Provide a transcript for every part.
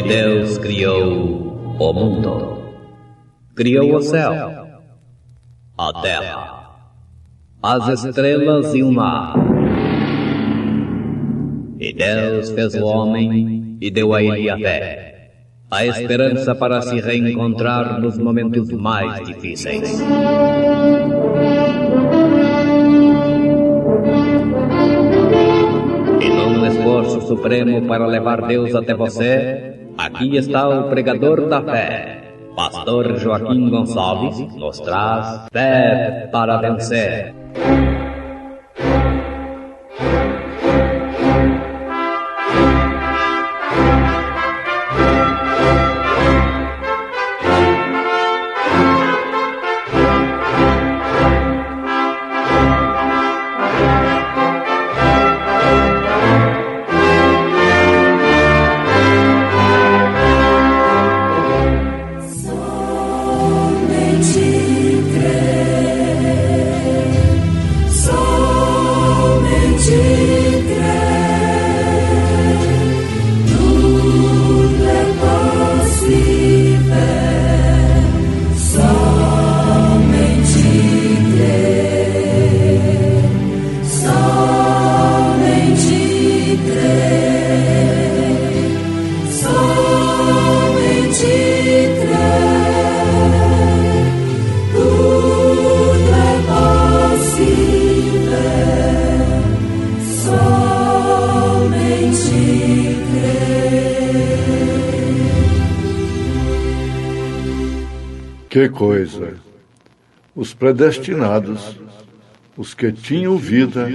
E Deus criou o mundo. Criou o céu, a terra, as estrelas e o mar. E Deus fez o homem e deu a ele a fé, a esperança para se reencontrar nos momentos mais difíceis. E num esforço supremo para levar Deus até você, aqui está o pregador da fé. Pastor Joaquim Gonçalves nos traz fé para vencer. Que coisa! Os predestinados, os que tinham vida,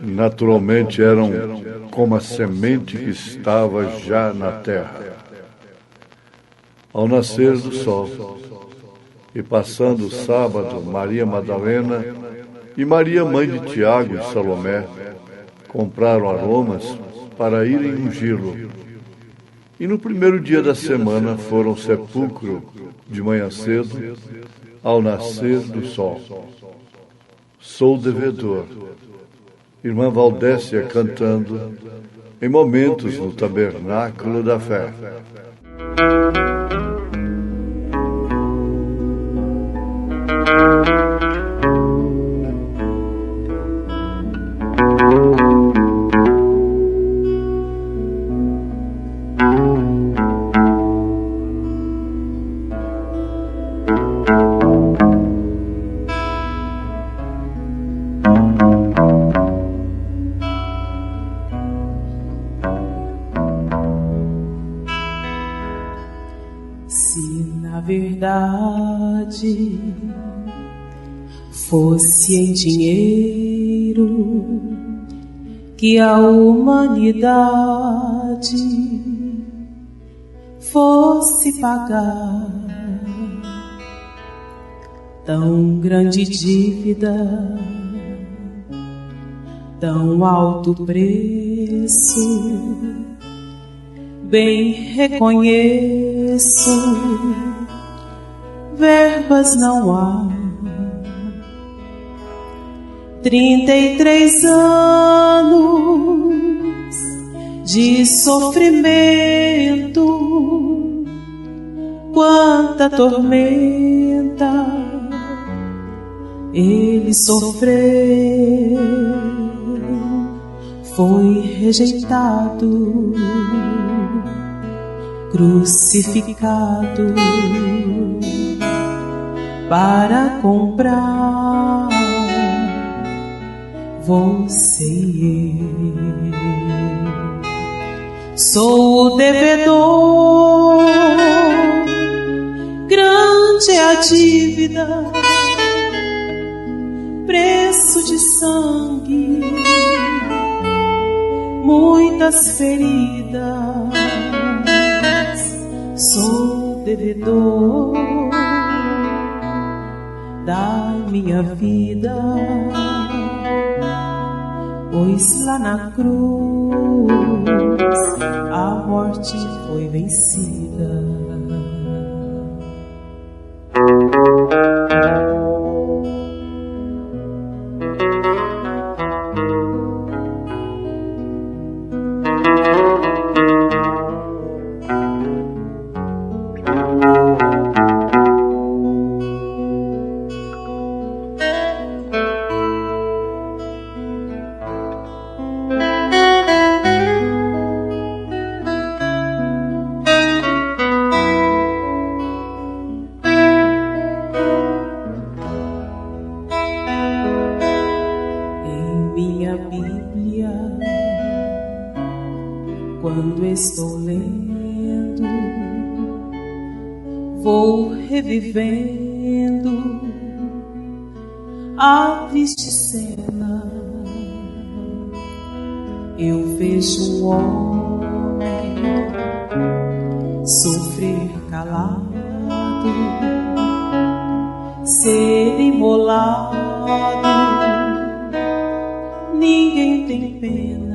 naturalmente eram como a semente que estava já na terra. Ao nascer do sol, e passando o sábado, Maria Madalena e Maria, mãe de Tiago e Salomé, compraram aromas para irem ungí-lo. E no primeiro dia da semana foram ao sepulcro de manhã cedo, ao nascer do sol. Sou devedor. Irmã Valdécia cantando em momentos no tabernáculo da fé. Fosse em dinheiro que a humanidade fosse pagar tão grande dívida, tão alto preço, bem reconheço, verbas não há. 33 anos de sofrimento, quanta tormenta ele sofreu, foi rejeitado, crucificado para comprar você e eu. Sou o devedor, grande é a dívida, preço de sangue, muitas feridas. Sou devedor da minha vida, pois lá na cruz a morte foi vencida. estou lendo, vou revivendo a triste cena. Eu vejo um homem sofrer calado, ser imolado. Ninguém tem pena.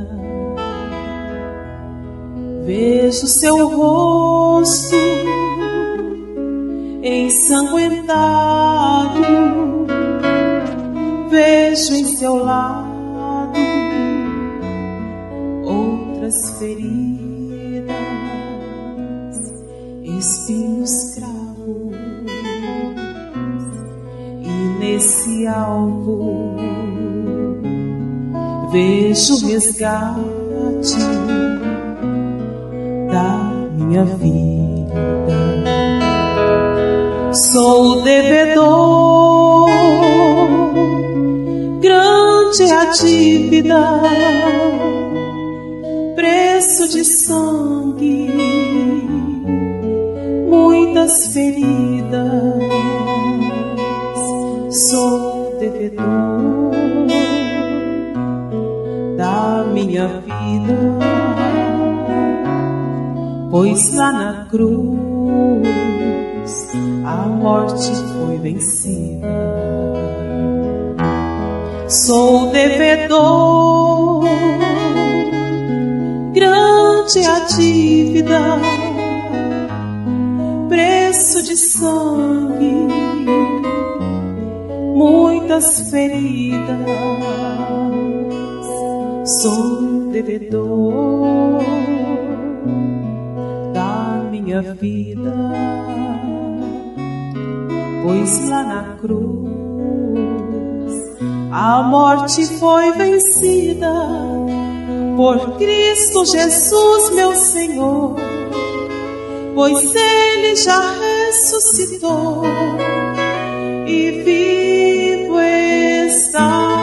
Vejo seu rosto ensanguentado, vejo em seu lado outras feridas, espinhos cravos, e nesse alvo vejo o resgate da minha vida. Sou devedor, grande é a dívida, preço de sangue, muitas feridas. Sou devedor da minha vida, pois lá na cruz a morte foi vencida. Sou devedor, grande é a dívida, preço de sangue, muitas feridas. Sou devedor da minha vida, pois lá na cruz a morte foi vencida. Por Cristo Jesus, meu Senhor, pois Ele já ressuscitou e vivo está.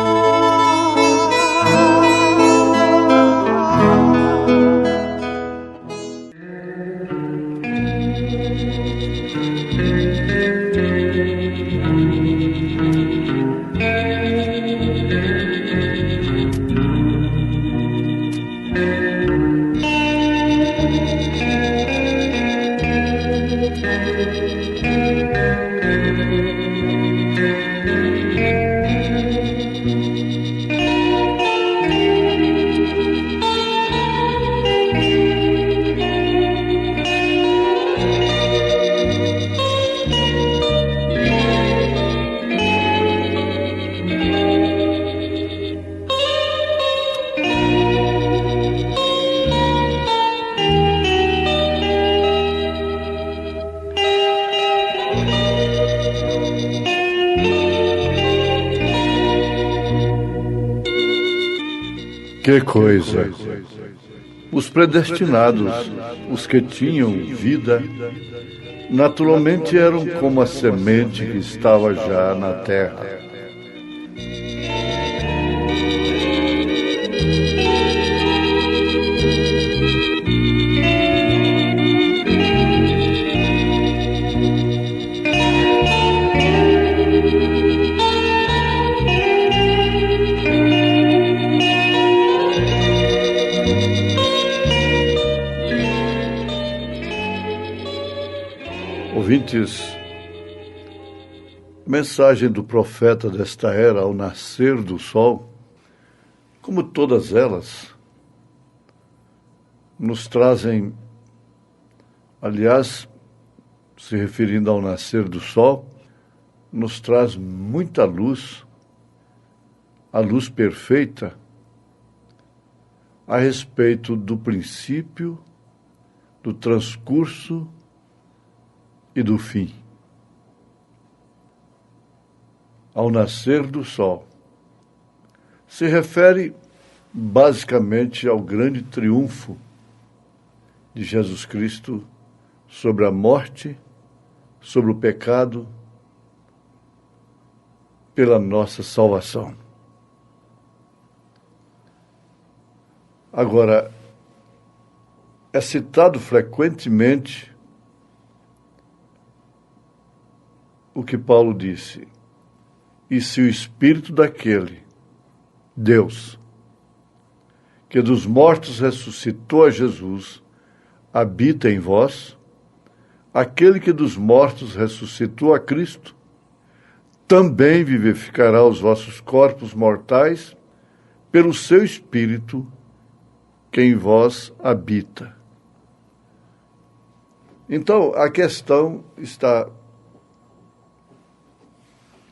Que coisa! Os predestinados, os que tinham vida, naturalmente eram como a semente que estava já na terra. Ouvintes, mensagem do profeta desta era ao nascer do sol, como todas elas, nos trazem, aliás, se referindo ao nascer do sol, nos traz muita luz, a luz perfeita, a respeito do princípio, do transcurso e do fim. Ao nascer do sol, se refere basicamente ao grande triunfo de Jesus Cristo sobre a morte, sobre o pecado, pela nossa salvação. Agora, é citado frequentemente o que Paulo disse: e se o Espírito daquele, Deus, que dos mortos ressuscitou a Jesus, habita em vós, aquele que dos mortos ressuscitou a Cristo, também vivificará os vossos corpos mortais pelo seu Espírito que em vós habita. Então, a questão está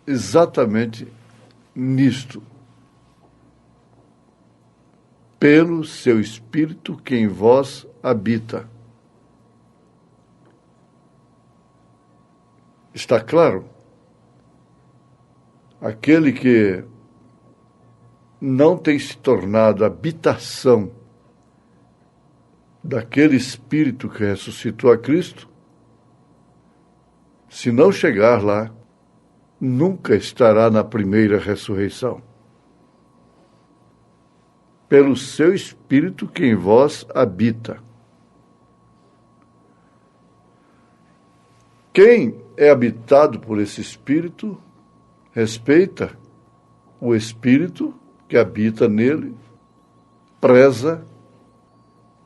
exatamente nisto. Pelo seu Espírito que em vós habita. Está claro? Aquele que não tem se tornado habitação daquele Espírito que ressuscitou a Cristo, se não chegar lá, nunca estará na primeira ressurreição. Pelo seu Espírito que em vós habita. Quem é habitado por esse Espírito, respeita o Espírito que habita nele, preza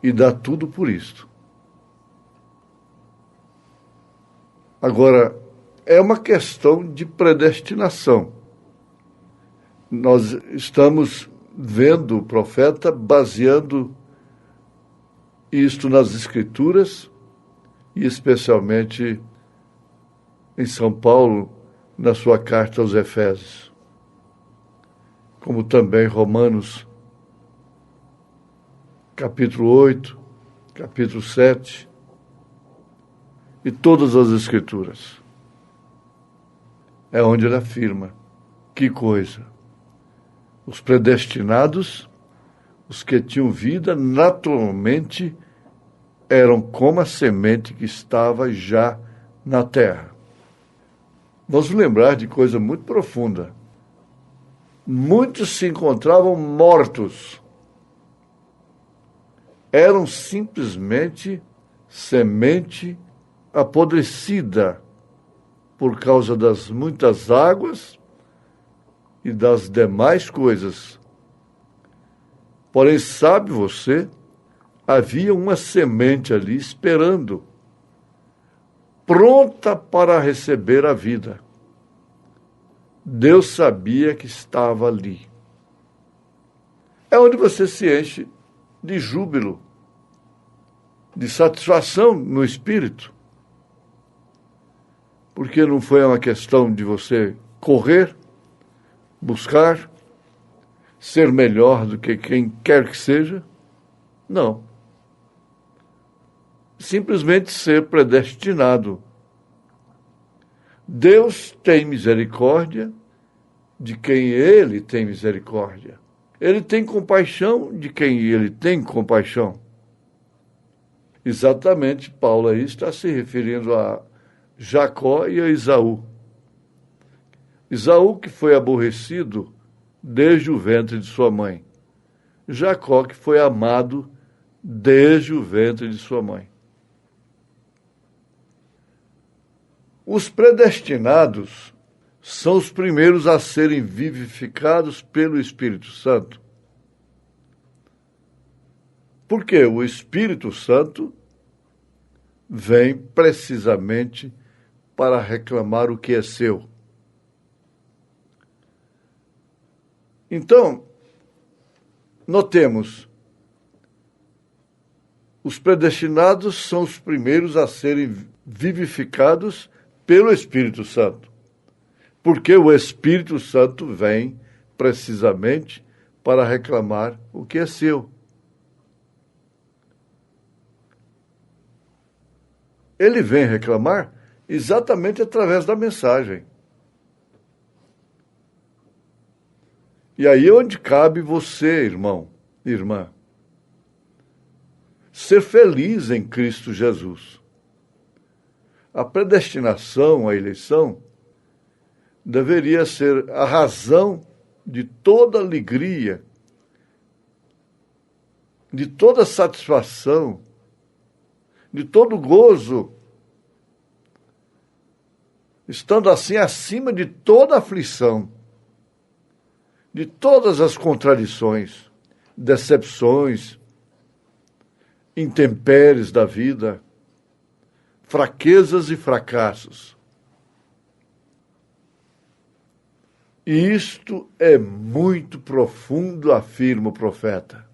e dá tudo por isto. Agora, é uma questão de predestinação. Nós estamos vendo o profeta baseando isto nas Escrituras e especialmente em São Paulo, na sua carta aos Efésios, como também Romanos, capítulo 8, capítulo 7, e todas as Escrituras. É onde ele afirma: que coisa! Os predestinados, os que tinham vida, naturalmente eram como a semente que estava já na terra. Vamos lembrar de coisa muito profunda. Muitos se encontravam mortos. Eram simplesmente semente apodrecida por causa das muitas águas e das demais coisas. Porém, sabe você, havia uma semente ali esperando, pronta para receber a vida. Deus sabia que estava ali. É onde você se enche de júbilo, de satisfação no espírito. Porque não foi uma questão de você correr, buscar, ser melhor do que quem quer que seja. Não. Simplesmente ser predestinado. Deus tem misericórdia de quem Ele tem misericórdia. Ele tem compaixão de quem Ele tem compaixão. Exatamente, Paulo aí está se referindo a Jacó e a Esaú. Esaú, que foi aborrecido desde o ventre de sua mãe. Jacó, que foi amado desde o ventre de sua mãe. Os predestinados são os primeiros a serem vivificados pelo Espírito Santo. Porque o Espírito Santo vem precisamente para reclamar o que é seu. Então, notemos, os predestinados são os primeiros a serem vivificados pelo Espírito Santo. Porque o Espírito Santo vem precisamente para reclamar o que é seu. Ele vem reclamar exatamente através da mensagem. E aí é onde cabe você, irmão, irmã, ser feliz em Cristo Jesus. A predestinação, a eleição, deveria ser a razão de toda alegria, de toda satisfação de todo gozo, estando assim acima de toda aflição, de todas as contradições, decepções, intempéries da vida, fraquezas e fracassos. E isto é muito profundo, afirma o profeta.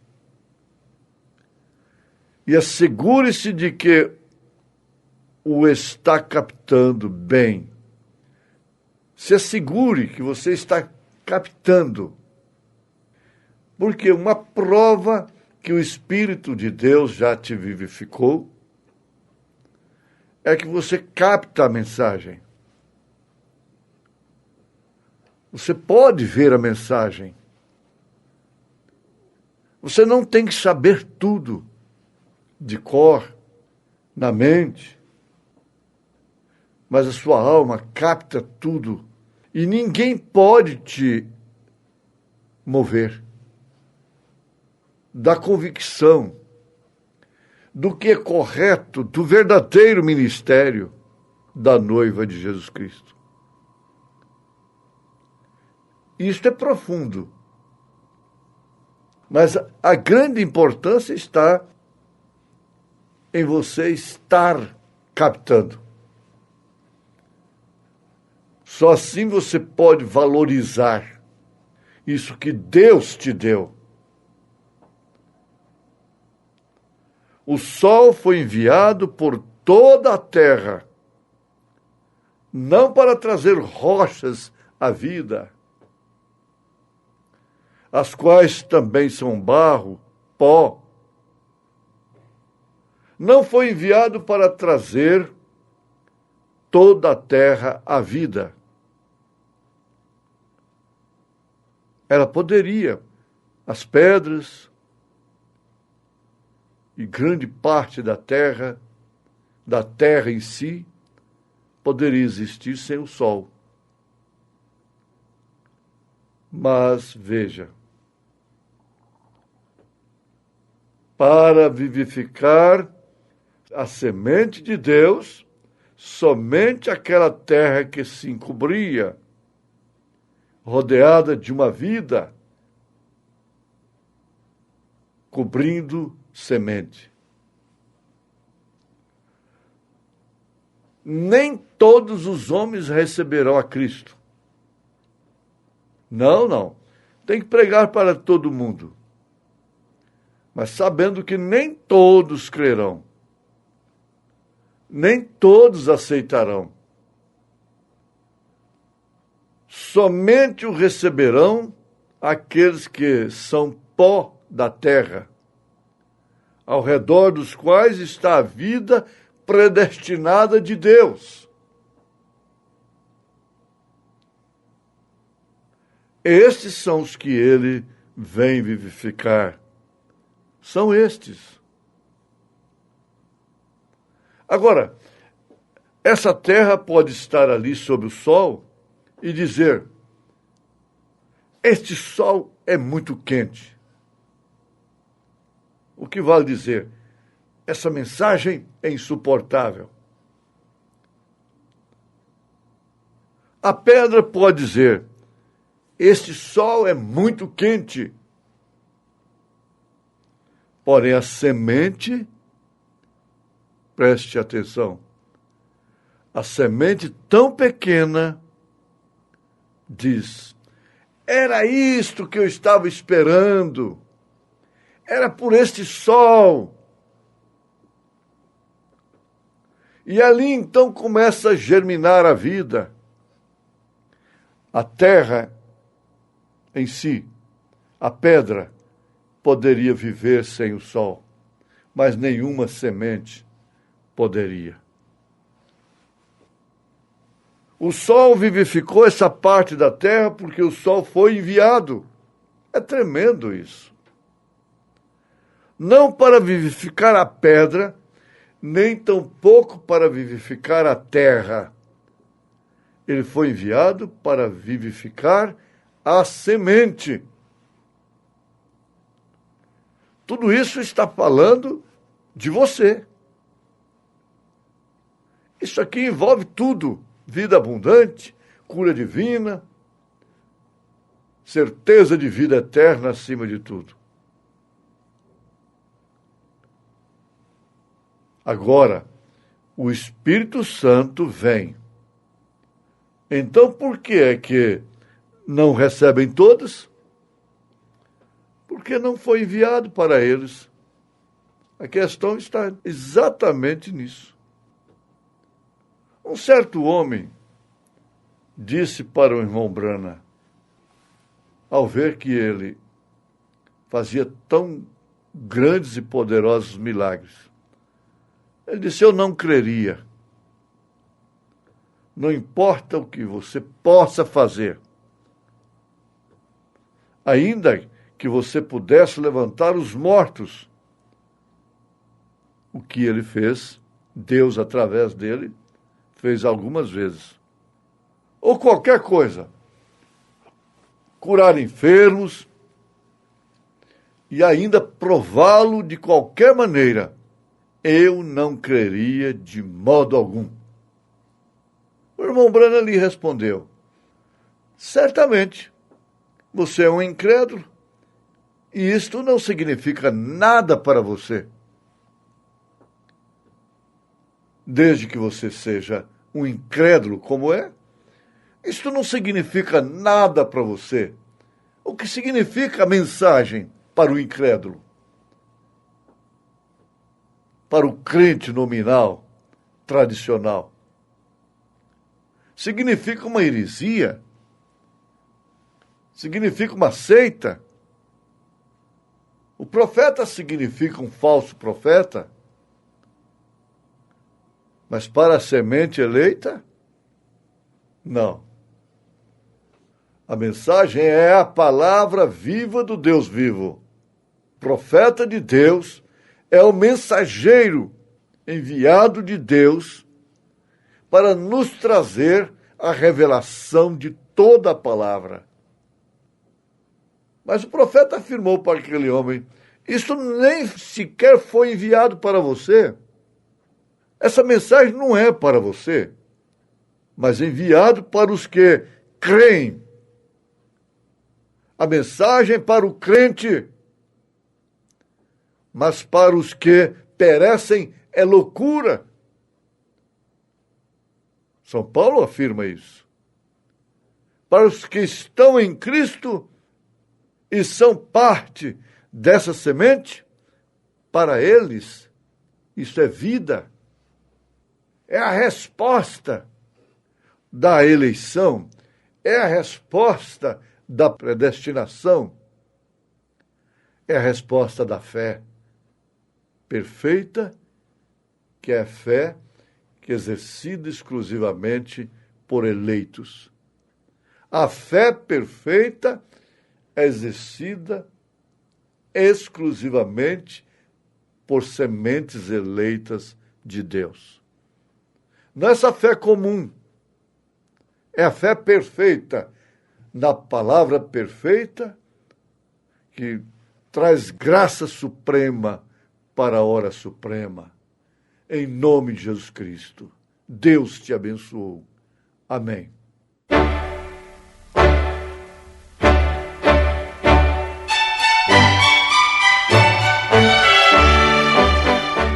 E assegure-se de que o está captando bem. Se assegure que você está captando. Porque uma prova que o Espírito de Deus já te vivificou é que você capta a mensagem. Você pode ver a mensagem. Você não tem que saber tudo de cor, na mente, mas a sua alma capta tudo e ninguém pode te mover da convicção do que é correto, do verdadeiro ministério da noiva de Jesus Cristo. Isto é profundo, mas a grande importância está em você estar captando. Só assim você pode valorizar isso que Deus te deu. O sol foi enviado por toda a terra, não para trazer rochas à vida, as quais também são barro, pó. Não foi enviado para trazer toda a terra à vida. Ela poderia, as pedras e grande parte da terra em si, poderia existir sem o sol. Mas, veja, para vivificar a semente de Deus, somente aquela terra que se encobria, rodeada de uma vida, cobrindo semente. Nem todos os homens receberão a Cristo. Não. Tem que pregar para todo mundo. Mas sabendo que nem todos crerão. Nem todos aceitarão. Somente o receberão aqueles que são pó da terra, ao redor dos quais está a vida predestinada de Deus. Estes são os que ele vem vivificar. São estes. Agora, essa terra pode estar ali sob o sol e dizer: este sol é muito quente. O que vale dizer? Essa mensagem é insuportável. A pedra pode dizer: este sol é muito quente. Porém, a semente, preste atenção, a semente tão pequena diz: era isto que eu estava esperando, era por este sol. E ali então começa a germinar a vida. A terra em si, a pedra, poderia viver sem o sol, mas nenhuma semente poderia. O sol vivificou essa parte da terra porque o sol foi enviado. É tremendo isso. Não para vivificar a pedra, nem tampouco para vivificar a terra. Ele foi enviado para vivificar a semente. Tudo isso está falando de você. Isso aqui envolve tudo: vida abundante, cura divina, certeza de vida eterna acima de tudo. Agora, o Espírito Santo vem. Então, por que é que não recebem todos? Porque não foi enviado para eles. A questão está exatamente nisso. Um certo homem disse para o irmão Branham, ao ver que ele fazia tão grandes e poderosos milagres, ele disse: eu não creria. Não importa o que você possa fazer, ainda que você pudesse levantar os mortos. O que ele fez, Deus, através dele, fez algumas vezes. Ou qualquer coisa. Curar enfermos e ainda prová-lo de qualquer maneira. Eu não creria de modo algum. O irmão Branham lhe respondeu: certamente, você é um incrédulo e isto não significa nada para você. Desde que você seja um incrédulo como é, isto não significa nada para você. O que significa a mensagem para o incrédulo? Para o crente nominal, tradicional. Significa uma heresia? Significa uma seita? O profeta significa um falso profeta? Mas para a semente eleita? Não. A mensagem é a palavra viva do Deus vivo. O profeta de Deus é o mensageiro enviado de Deus para nos trazer a revelação de toda a palavra. Mas o profeta afirmou para aquele homem: isto nem sequer foi enviado para você. Essa mensagem não é para você, mas enviado para os que creem. A mensagem para o crente, mas para os que perecem é loucura. São Paulo afirma isso. Para os que estão em Cristo e são parte dessa semente, para eles isso é vida. É a resposta da eleição, é a resposta da predestinação, é a resposta da fé perfeita, que é a fé que é exercida exclusivamente por eleitos. A fé perfeita é exercida exclusivamente por sementes eleitas de Deus. Não é essa fé comum, é a fé perfeita, na palavra perfeita, que traz graça suprema para a hora suprema. Em nome de Jesus Cristo, Deus te abençoou. Amém.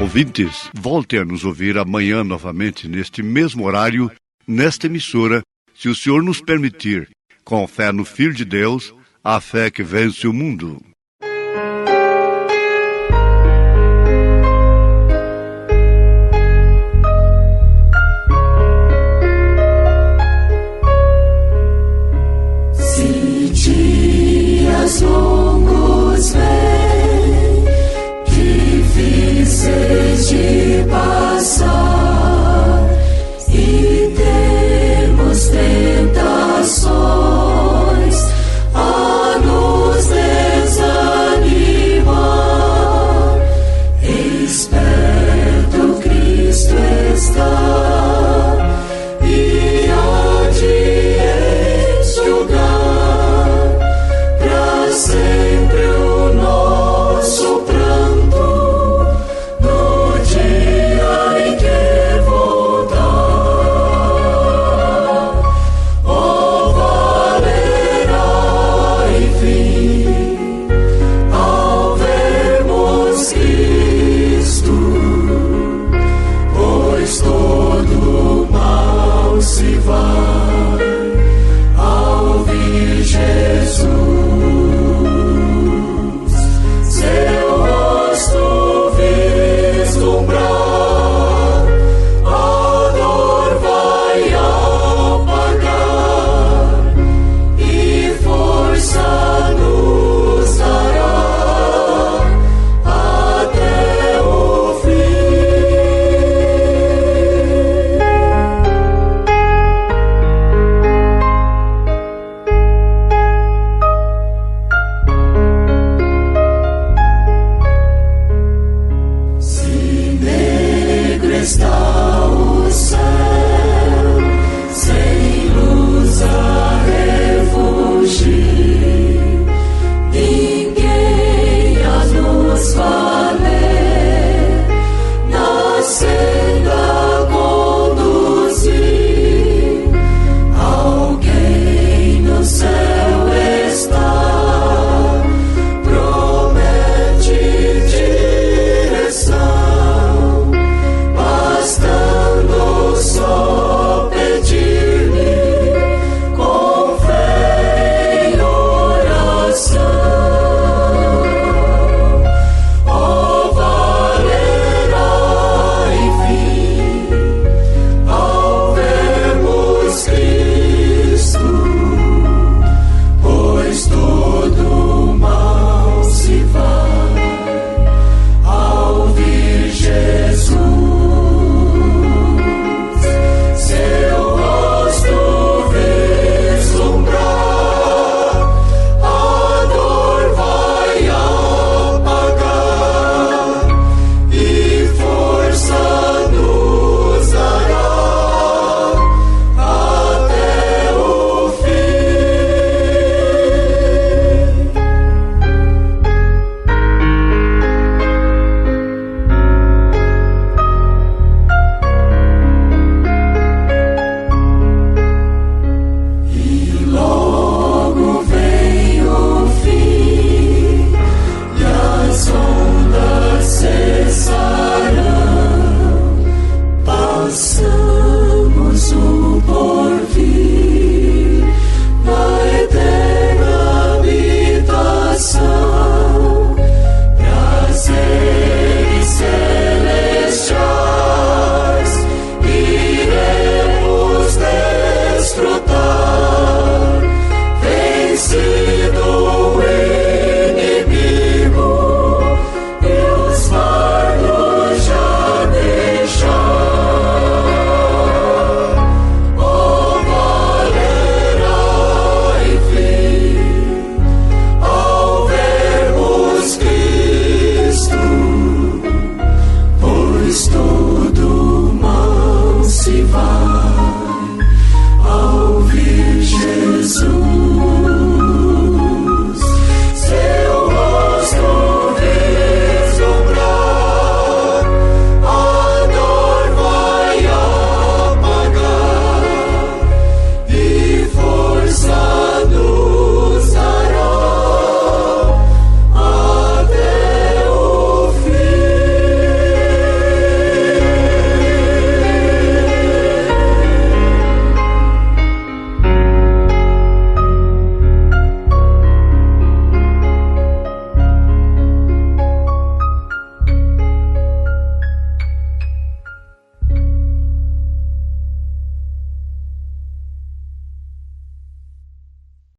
Ouvintes, volte a nos ouvir amanhã novamente, neste mesmo horário, nesta emissora, se o Senhor nos permitir, com fé no Filho de Deus, a fé que vence o mundo. Se dias longos vêm, difíceis de passar, e temos tentações a nos desafiar, Senhor.